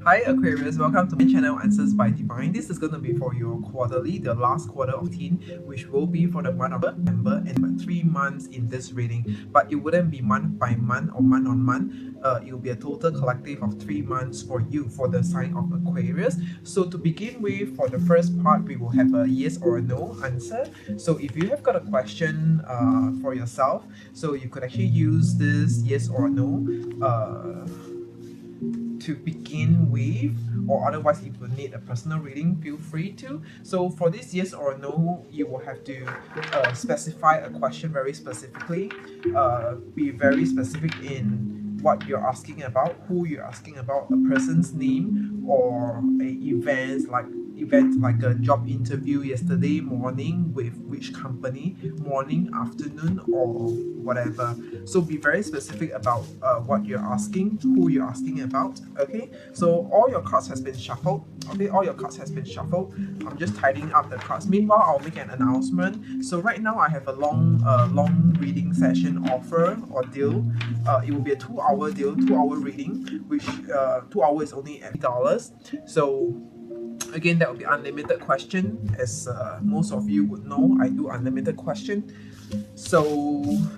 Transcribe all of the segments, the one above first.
Hi Aquarius, welcome to my channel Answers by Divine. This is going to be for your quarterly, the last quarter of teen, which will be for the month of September and about 3 months in this reading. But it wouldn't be month by month or month on month. It will be a total collective of 3 months for you, for the sign of Aquarius. So to begin with, for the first part, we will have a yes or a no answer. So if you have got a question for yourself, so you could actually use this yes or no to begin with, or otherwise if you need a personal reading, feel free to. So for this yes or no, you will have to specify a question very specifically, be very specific in what you're asking about, who you're asking about, a person's name, or a event like a job interview yesterday morning with which company, morning, afternoon, or whatever. So be very specific about what you're asking, who you're asking about. Okay, so all your cards has been shuffled. Okay, all your cards has been shuffled. I'm just tidying up the cards. Meanwhile, I'll make an announcement. So right now I have a long reading session offer or deal. It will be a 2-hour deal, 2-hour reading, which 2 hours is only $80. So again, that will be unlimited question. As most of you would know, I do unlimited question. So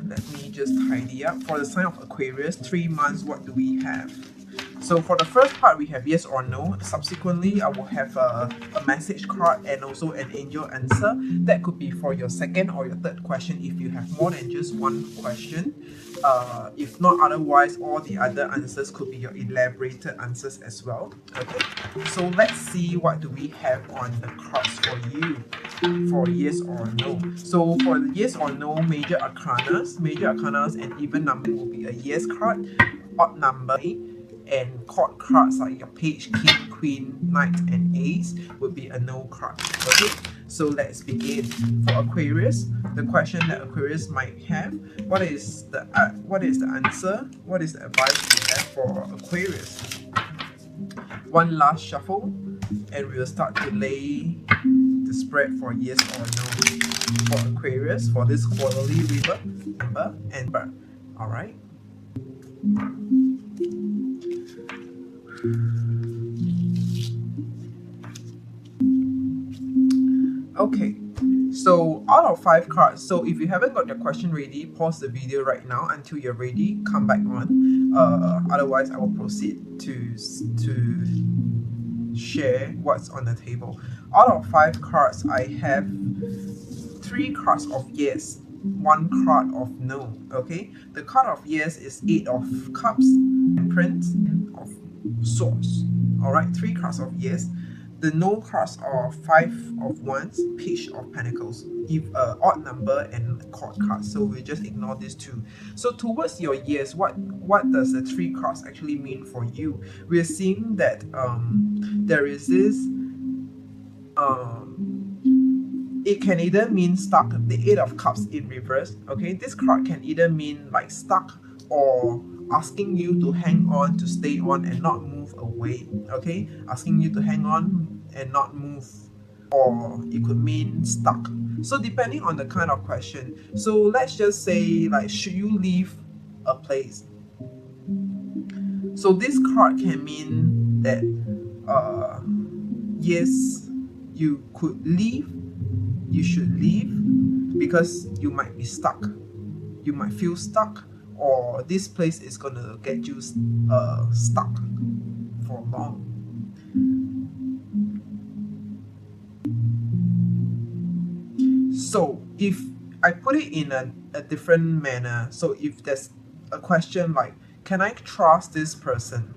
let me just tidy up. For the sign of Aquarius, 3 months, what do we have? So for the first part, we have yes or no. Subsequently, I will have a message card and also an angel answer. That could be for your second or your third question if you have more than just one question. If not, otherwise, all the other answers could be your elaborated answers as well. Okay, so let's see what do we have on the cards for you for yes or no. So for the yes or no, major arcanas and even number will be a yes card, odd number, and court cards like your page, king, queen, knight, and ace would be a no card. Okay, so let's begin. For Aquarius, the question that Aquarius might have: what is the answer? What is the advice we have for Aquarius? One last shuffle, and we will start to lay the spread for yes or no for Aquarius for this quarterly number and birth. All right. Okay, so out of 5 cards, so if you haven't got your question ready, pause the video right now until you're ready, come back on. Otherwise I will proceed to share what's on the table. Out of 5 cards, I have 3 cards of yes, 1 card of no. Okay, the card of yes is 8 of cups, Temperance, of swords. All right, 3 cards of yes. The no cards are 5 of wands, page of pentacles, if odd number, and court cards. So we just ignore these 2. So towards your yes, what does the 3 cards actually mean for you? We're seeing that there is this it can either mean stuck, the 8 of cups in reverse. Okay, this card can either mean like stuck or asking you to hang on, to stay on and not move away. Okay, asking you to hang on and not move, or it could mean stuck. So depending on the kind of question, so let's just say like, should you leave a place? So this card can mean that yes, you could leave, you should leave, because you might be stuck, you might feel stuck, or this place is gonna get you stuck for long. So if I put it in a different manner, so if there's a question like, can I trust this person?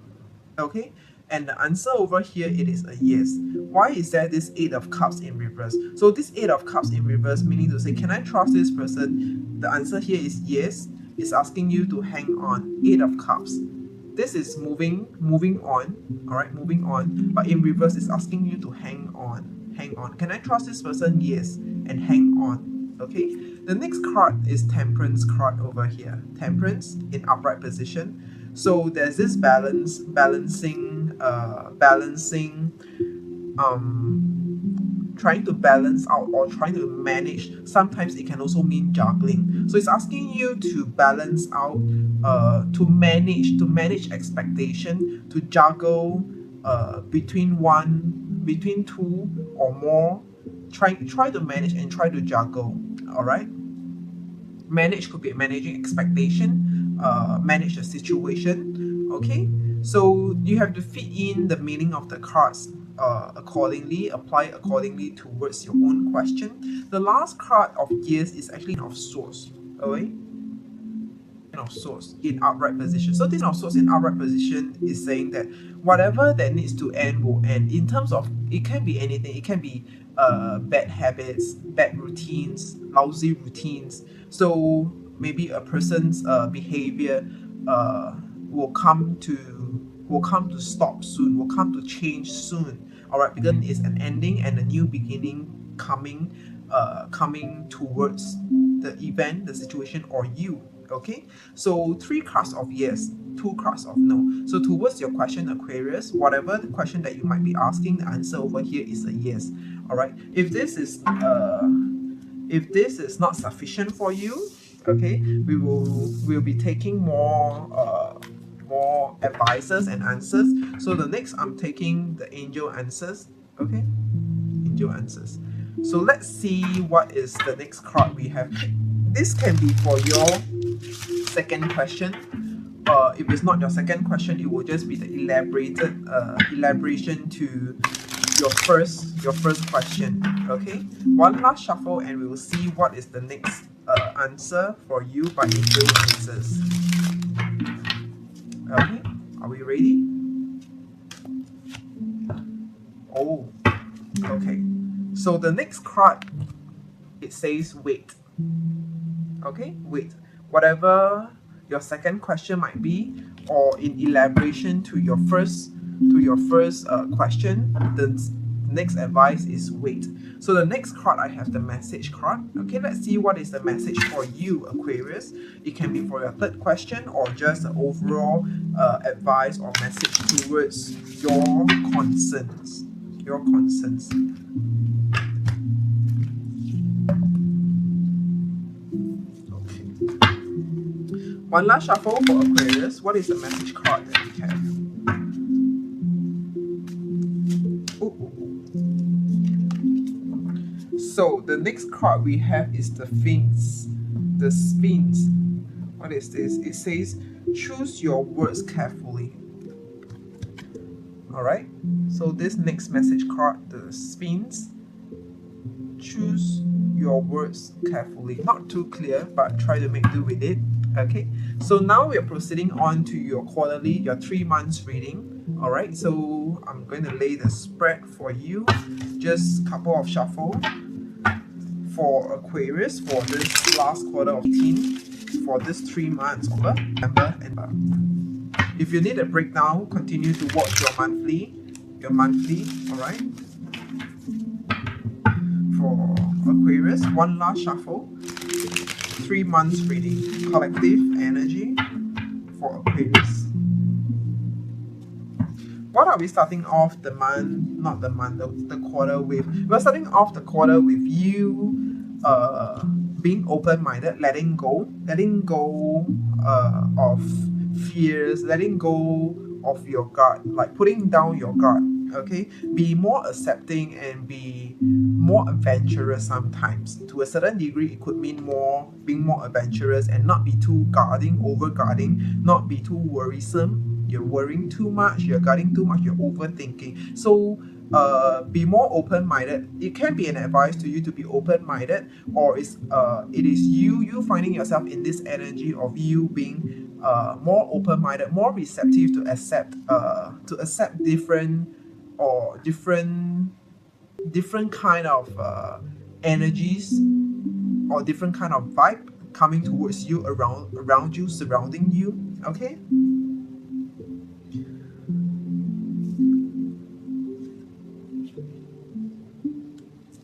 Okay, and the answer over here, it is a yes. Why is there this 8 of cups in reverse? So this 8 of cups in reverse, meaning to say, can I trust this person? The answer here is yes. It's asking you to hang on. 8 of cups. This is moving on. All right, moving on. But in reverse, it's asking you to hang on. Hang on. Can I trust this person? Yes. And hang on. Okay. The next card is Temperance card over here. Temperance in upright position. So there's this balancing, trying to balance out or trying to manage. Sometimes it can also mean juggling. So it's asking you to balance out, to manage expectation, to juggle between two or more. Try to manage and try to juggle. All right. Manage could be managing expectation, manage the situation. Okay, so you have to fit in the meaning of the cards accordingly, apply accordingly towards your own question. The last card of years is actually of swords. Okay, of swords in upright position. So this of swords in upright position is saying that whatever that needs to end will end. In terms of, it can be anything. It can be bad habits, bad routines, lousy routines. So maybe a person's behavior uh, will come to stop soon, will come to change soon. All right, because it's an ending and a new beginning coming towards the event, the situation, or you. Okay, so 3 cards of yes, 2 cards of no. So towards your question, Aquarius, whatever the question that you might be asking, the answer over here is a yes. All right, if this is not sufficient for you, okay, we'll be taking more advices and answers. So the next, I'm taking the angel answers. Okay, angel answers. So let's see what is the next card we have. This can be for your second question. If it's not your second question, it will just be the elaboration to your first question. Okay, one last shuffle and we will see what is the next answer for you by angel answers. Okay, are we ready? Oh, okay. So the next card, it says wait. Okay, wait. Whatever your second question might be, or in elaboration to your first question, the next advice is wait. So the next card, I have the message card. Okay, let's see what is the message for you, Aquarius. It can be for your third question or just an overall advice or message towards your concerns. Okay. One last shuffle for Aquarius. What is the message card that we have? So the next card we have is the Sphinx. The Sphinx. What is this? It says, choose your words carefully. Alright, so this next message card, the Sphinx. Choose your words carefully. Not too clear, but try to make do with it. Okay, so now we are proceeding on to your quarterly, your 3 months reading. Alright, so I'm going to lay the spread for you. Just a couple of shuffle for Aquarius for this last quarter of 18, for this 3 months, November and if you need a breakdown, continue to watch your monthly, alright? For Aquarius, one last shuffle, 3 months reading, collective energy for Aquarius. What are we starting off the quarter with? We're starting off the quarter with you being open-minded, letting go of fears, letting go of your guard, like putting down your guard. Okay, be more accepting and be more adventurous. Sometimes to a certain degree it could mean being more adventurous and not be too over guarding, not be too worrisome. You're worrying too much, you're guarding too much, you're overthinking. So be more open-minded. It can be an advice to you to be open-minded, or it is you finding yourself in this energy of you being more open-minded, more receptive to accept different kind of energies or different kind of vibe coming towards you, around you, surrounding you. Okay,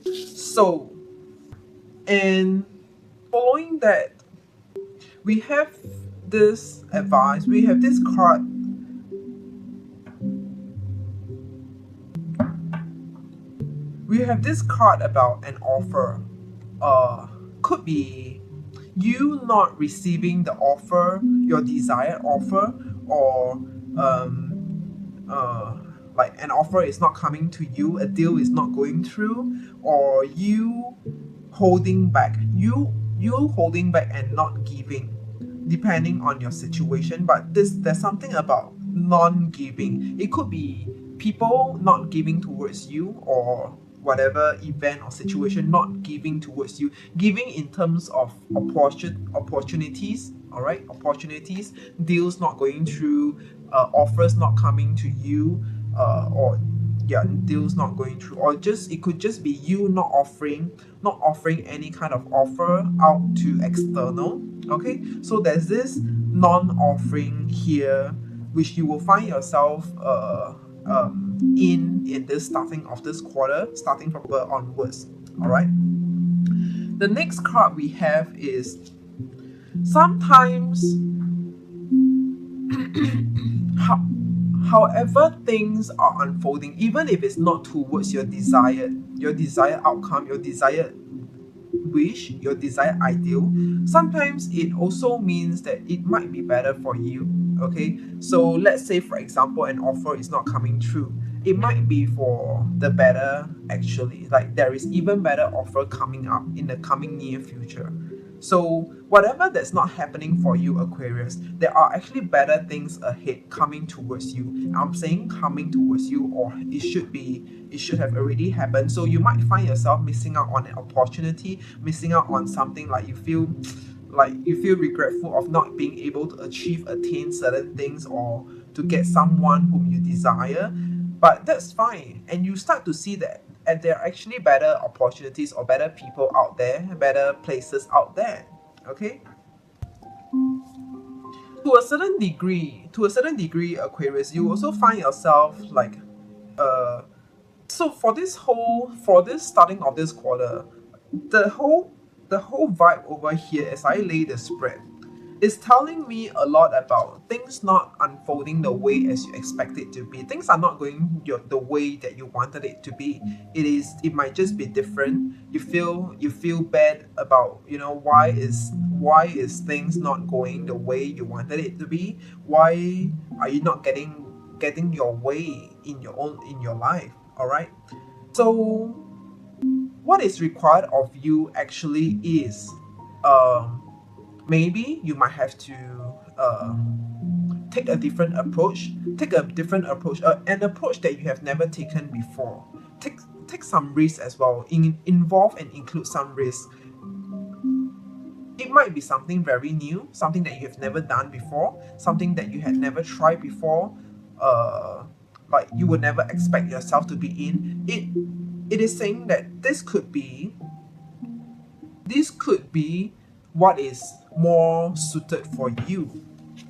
so, and following that, we have this advice, we have this card. We have this card about an offer. Could be you not receiving the offer, your desired offer, or like an offer is not coming to you, a deal is not going through, or you holding back, you holding back and not giving, depending on your situation. But there's something about non-giving. It could be people not giving towards you, or whatever event or situation not giving towards you, giving in terms of opportunities, all right, opportunities, deals not going through, offers not coming to you, or yeah, deals not going through, or just it could just be you not offering any kind of offer out to external. Okay, so there's this non-offering here, which you will find yourself in this starting of this quarter, starting from onwards. All right, the next card we have is sometimes however things are unfolding, even if it's not towards your desired outcome, your desired wish, your desired ideal, sometimes it also means that it might be better for you. Okay, so let's say for example an offer is not coming through, it might be for the better. Actually, like there is even better offer coming up in the coming near future. So whatever that's not happening for you, Aquarius, there are actually better things ahead coming towards you. I'm saying coming towards you, or it should have already happened. So you might find yourself missing out on an opportunity, missing out on something, like you feel regretful of not being able to attain certain things, or to get someone whom you desire. But that's fine, and you start to see that, and there are actually better opportunities or better people out there, better places out there. Okay, to a certain degree, Aquarius, you also find yourself like, so for this starting of this quarter, the whole vibe over here, as I lay the spread, is telling me a lot about things not unfolding the way as you expect it to be. Things are not going the way that you wanted it to be. It might just be different. You feel bad about, why is things not going the way you wanted it to be? Why are you not getting your way in your life? All right, so what is required of you actually is, maybe you might have to take a different approach, an approach that you have never taken before. Take some risk as well, involve and include some risk. It might be something very new, something that you have never done before, something that you had never tried before, like you would never expect yourself to be in it. It is saying that this could be what is more suited for you.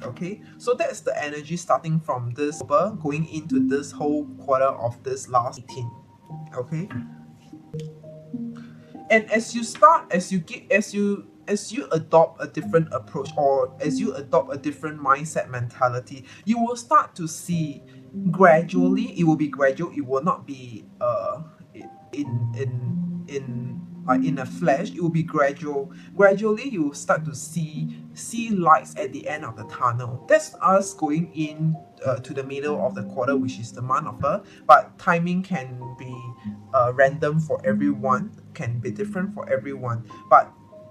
Okay, so that's the energy starting from this going into this whole quarter of this last 18. Okay, and as you adopt a different approach, or as you adopt a different mindset mentality, you will start to see gradually. It will be gradual. It will not be in a flash. It will be gradual. Gradually you will start to see lights at the end of the tunnel. That's us going in to the middle of the quarter, which is the month of Earth. But timing can be random for everyone, can be different for everyone. But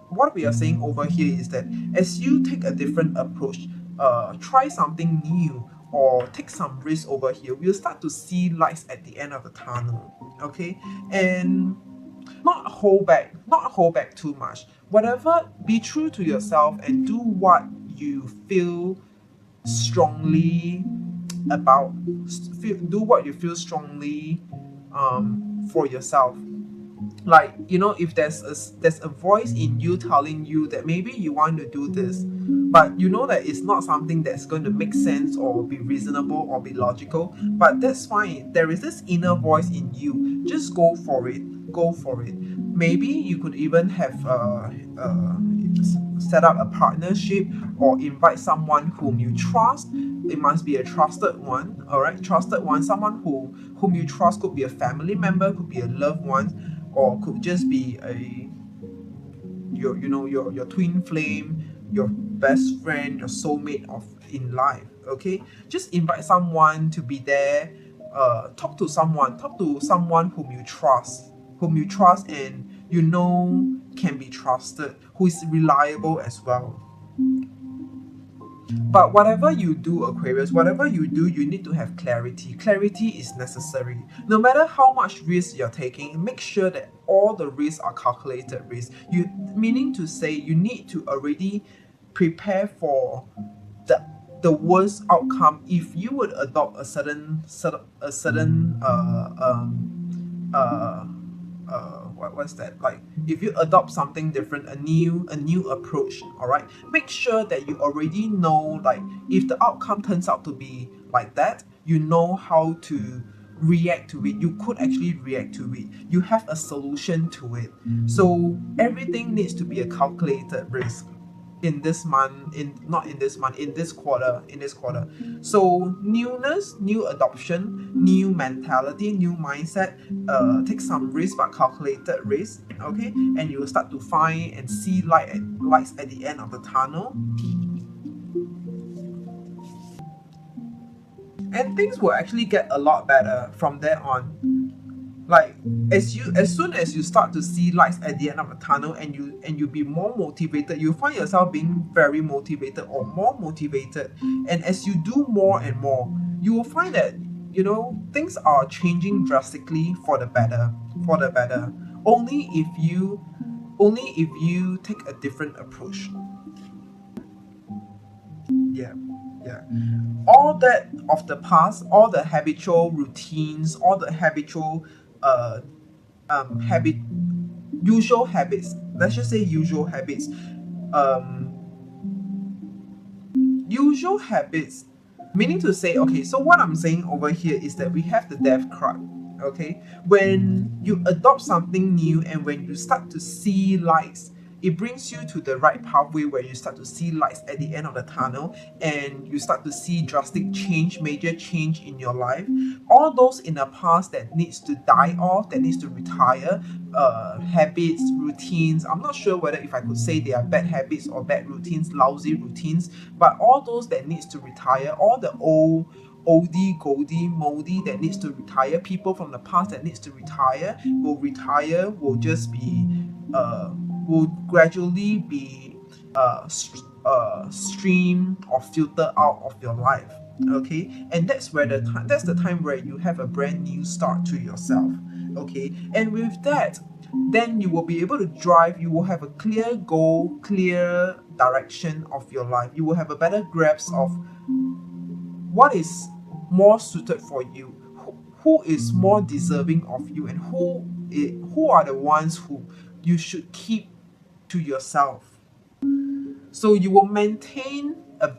what we are saying over here is that as you take a different approach, try something new, or take some risk over here, we'll start to see lights at the end of the tunnel. Okay, and not hold back too much. Whatever, be true to yourself and do what you feel strongly about. Do what you feel strongly for yourself. Like, if there's a voice in you telling you that maybe you want to do this, but you know that it's not something that's going to make sense or be reasonable or be logical, but that's fine. There is this inner voice in you. Just go for it. Maybe you could even have set up a partnership, or invite someone whom you trust. It must be a trusted one. All right, trusted one, someone whom you trust. Could be a family member, could be a loved one, or could just be your twin flame, your best friend, your soulmate in life. Okay, just invite someone to be there, talk to someone whom you trust and you know can be trusted, who is reliable as well. But whatever you do, Aquarius, whatever you do, you need to have clarity. Clarity is necessary. No matter how much risk you're taking, make sure that all the risks are calculated risks. You meaning to say you need to already prepare for the the worst outcome if you would adopt a certain what's that, like if you adopt something different, a new approach, all right, make sure that you already know, like if the outcome turns out to be like that, you know how to react to it. You could actually react to it. You have a solution to it. So everything needs to be a calculated risk in this month, in not in this month, in this quarter. So newness, new adoption, new mentality, new mindset, take some risk but calculated risk, okay, and you will start to find and see lights at the end of the tunnel, and things will actually get a lot better from there on. Like as soon as you start to see lights at the end of the tunnel, and you be more motivated, you find yourself being very motivated or more motivated, and as you do more and more, you will find that things are changing drastically for the better, only if you take a different approach. Yeah, yeah. All that of the past, all the habitual routines, all the habitual uh habit usual habits, let's just say usual habits, um usual habits, meaning to say, okay, so what I'm saying over here is that we have the death card. Okay, when you adopt something new and when you start to see lights, it brings you to the right pathway where you start to see lights at the end of the tunnel, and you start to see drastic change, major change in your life. All those in the past that needs to die off, that needs to retire, habits, routines, I'm not sure whether if I could say they are bad habits or bad routines, lousy routines, but all those that needs to retire, all the oldie goldie moldy that needs to retire, people from the past that needs to retire, will just be will gradually be stream or filter out of your life. Okay, and that's the time where you have a brand new start to yourself. Okay, and with that, then you will be able to drive. You will have a clear goal, clear direction of your life. You will have a better grasp of what is more suited for you, who is more deserving of you, and who are the ones who you should keep to yourself. So you will maintain a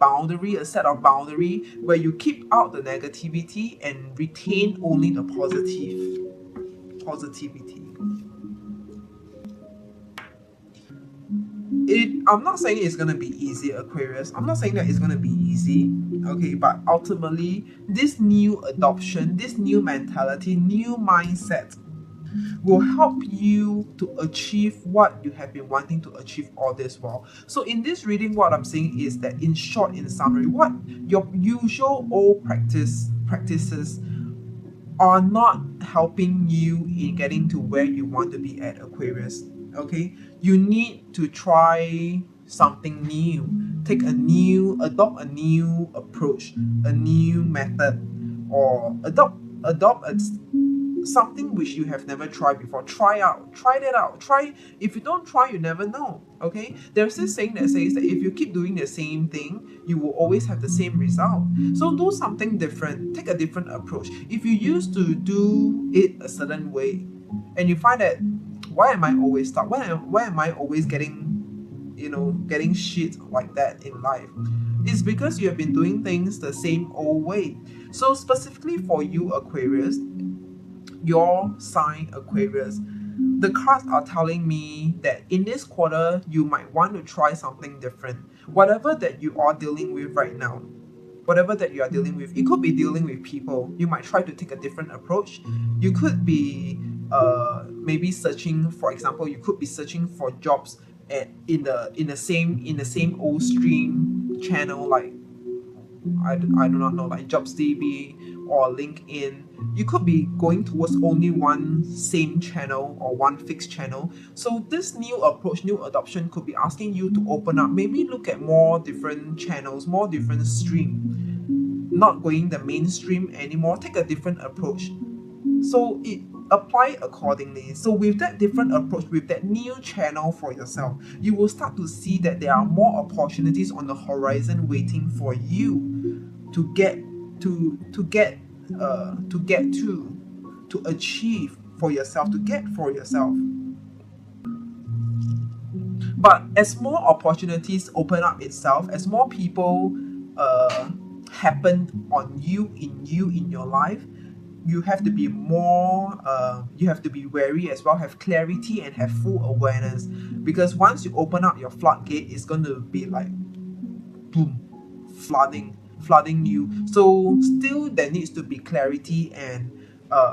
set of boundary where you keep out the negativity and retain only the positivity. I'm not saying it's gonna be easy, Aquarius. I'm not saying that it's gonna be easy, okay, but ultimately this new adoption, this new mentality, new mindset will help you to achieve what you have been wanting to achieve all this while. So in this reading, what I'm saying is that, in short, in summary, what your usual old practices are not helping you in getting to where you want to be at, Aquarius. Okay, you need to try something new, adopt a new approach, a new method, or adopt something which you have never tried before. Try that out. If you don't try, you never know. Okay, there's this saying that says that if you keep doing the same thing, you will always have the same result. So do something different, take a different approach. If you used to do it a certain way and you find that, why am I always stuck, why am I always getting shit like that in life, it's because you have been doing things the same old way. So specifically for you, Aquarius, your sign, Aquarius, the cards are telling me that in this quarter you might want to try something different. Whatever that you are dealing with right now, it could be dealing with people. You might try to take a different approach. You could be maybe searching, for example, you could be searching for jobs in the same old stream channel, like I do not know, like JobsDB or LinkedIn. You could be going towards only one same channel or one fixed channel. So this new approach, new adoption could be asking you to open up, maybe look at more different channels, more different stream, not going the mainstream anymore. Take a different approach. So it apply accordingly. So with that different approach, with that new channel for yourself, you will start to see that there are more opportunities on the horizon waiting for you to get to achieve for yourself, to get for yourself. But as more opportunities open up itself, as more people happen on you in your life, you have to be more you have to be wary as well, have clarity and have full awareness, because once you open up your floodgate, it's going to be like boom, flooding you. So still there needs to be clarity and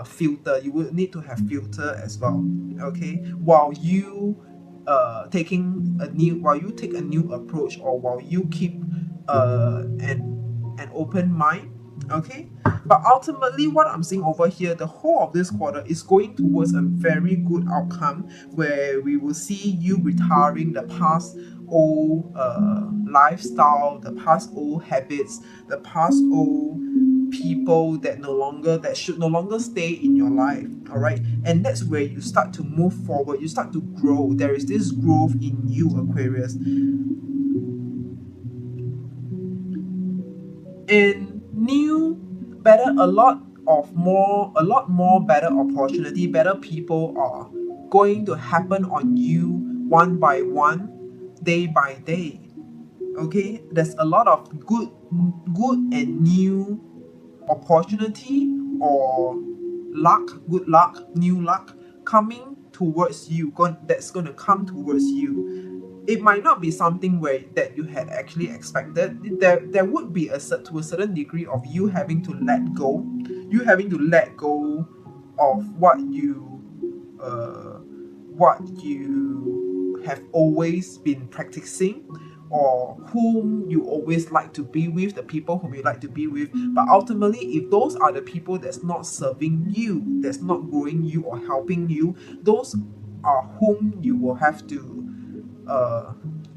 filter. You will need to have filter as well, okay, while you while you take a new approach, or while you keep an open mind, okay. But ultimately, what I'm seeing over here, the whole of this quarter is going towards a very good outcome, where we will see you retiring the past old lifestyle, the past old habits, the past old people that should no longer stay in your life. All right, and that's where you start to move forward, you start to grow. There is this growth in you, Aquarius, and new, better, a lot more better opportunity, better people are going to happen on you one by one, day by day. Okay, there's a lot of good and new opportunity, or good luck, new luck coming towards you, that's going to come towards you. It might not be something that you had actually expected. There would be to a certain degree of you having to let go, of what you have always been practicing, or whom you always like to be with, the people whom you like to be with. But ultimately, if those are the people that's not serving you, that's not growing you or helping you, those are whom you will have to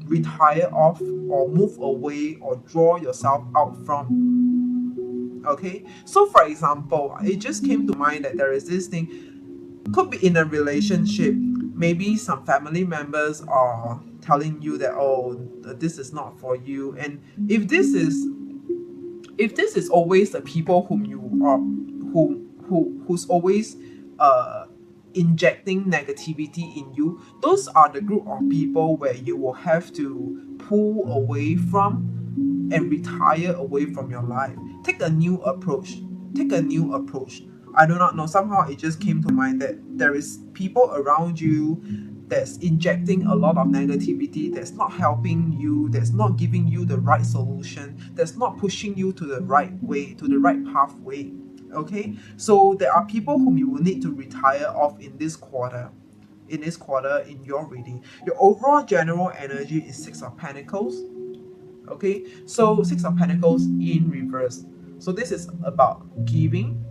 retire off, or move away, or draw yourself out from. Okay, so for example, it just came to mind that there is this thing, could be in a relationship. Maybe some family members are telling you that, oh, this is not for you. And if this is always the people whom you are who's always injecting negativity in you, those are the group of people where you will have to pull away from and retire away from your life. Take a new approach. I do not know, somehow it just came to mind that there is people around you that's injecting a lot of negativity, that's not helping you, that's not giving you the right solution, that's not pushing you to the right way, to the right pathway. Okay, so there are people whom you will need to retire off in this quarter. In your reading, your overall general energy is Six of Pentacles. Okay, so Six of Pentacles in reverse. So this is about giving,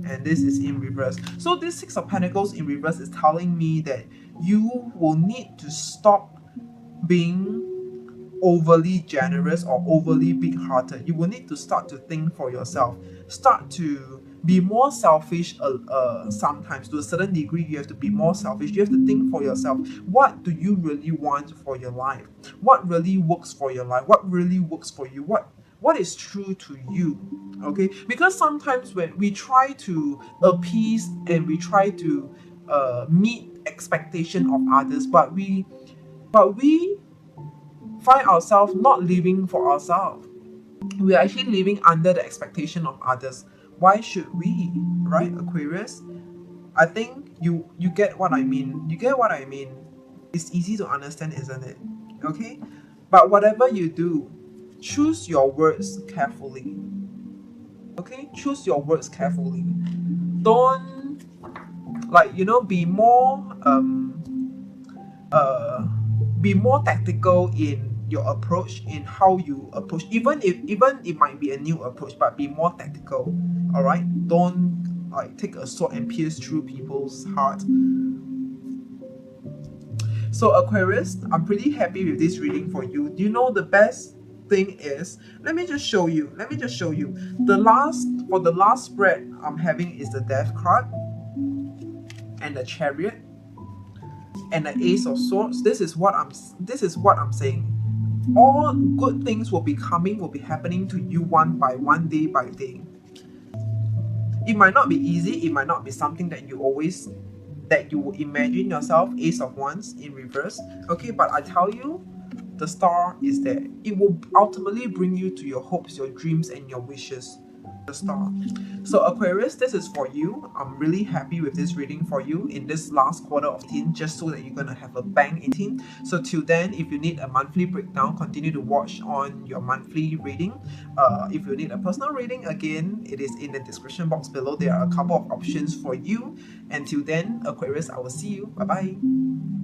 and this is in reverse. So this Six of Pentacles in reverse is telling me that you will need to stop being overly generous or overly big-hearted. You will need to start to think for yourself. Start to be more selfish. Sometimes, to a certain degree, you have to be more selfish. You have to think for yourself. What do you really want for your life? What really works for your life? What really works for you? What is true to you? Okay, because sometimes when we try to appease and we try to meet expectation of others, but we find ourselves not living for ourselves. We are actually living under the expectation of others. Why should we, right, Aquarius? I think you get what I mean. It's easy to understand, isn't it? Okay, but whatever you do, choose your words carefully. Okay, choose your words carefully. Don't, be more tactical in your approach, in how you approach, even it might be a new approach, but be more tactical. All right, don't like take a sword and pierce through people's heart. So Aquarius, I'm pretty happy with this reading for you. Do you know the best thing is, let me just show you. The last spread I'm having is the Death card and the Chariot and the Ace of Swords. This is what I'm saying. All good things will be happening to you one by one, day by day. It might not be easy, it might not be something that you will imagine yourself, Ace of Wands in reverse. Okay, but I tell you, the star is there. It will ultimately bring you to your hopes, your dreams, and your wishes. The star. So Aquarius, this is for you. I'm really happy with this reading for you in this last quarter of 18, just so that you're gonna have a bang 18. So till then, if you need a monthly breakdown, continue to watch on your monthly reading. If you need a personal reading, again, it is in the description box below. There are a couple of options for you. Until then, Aquarius, I will see you. Bye bye.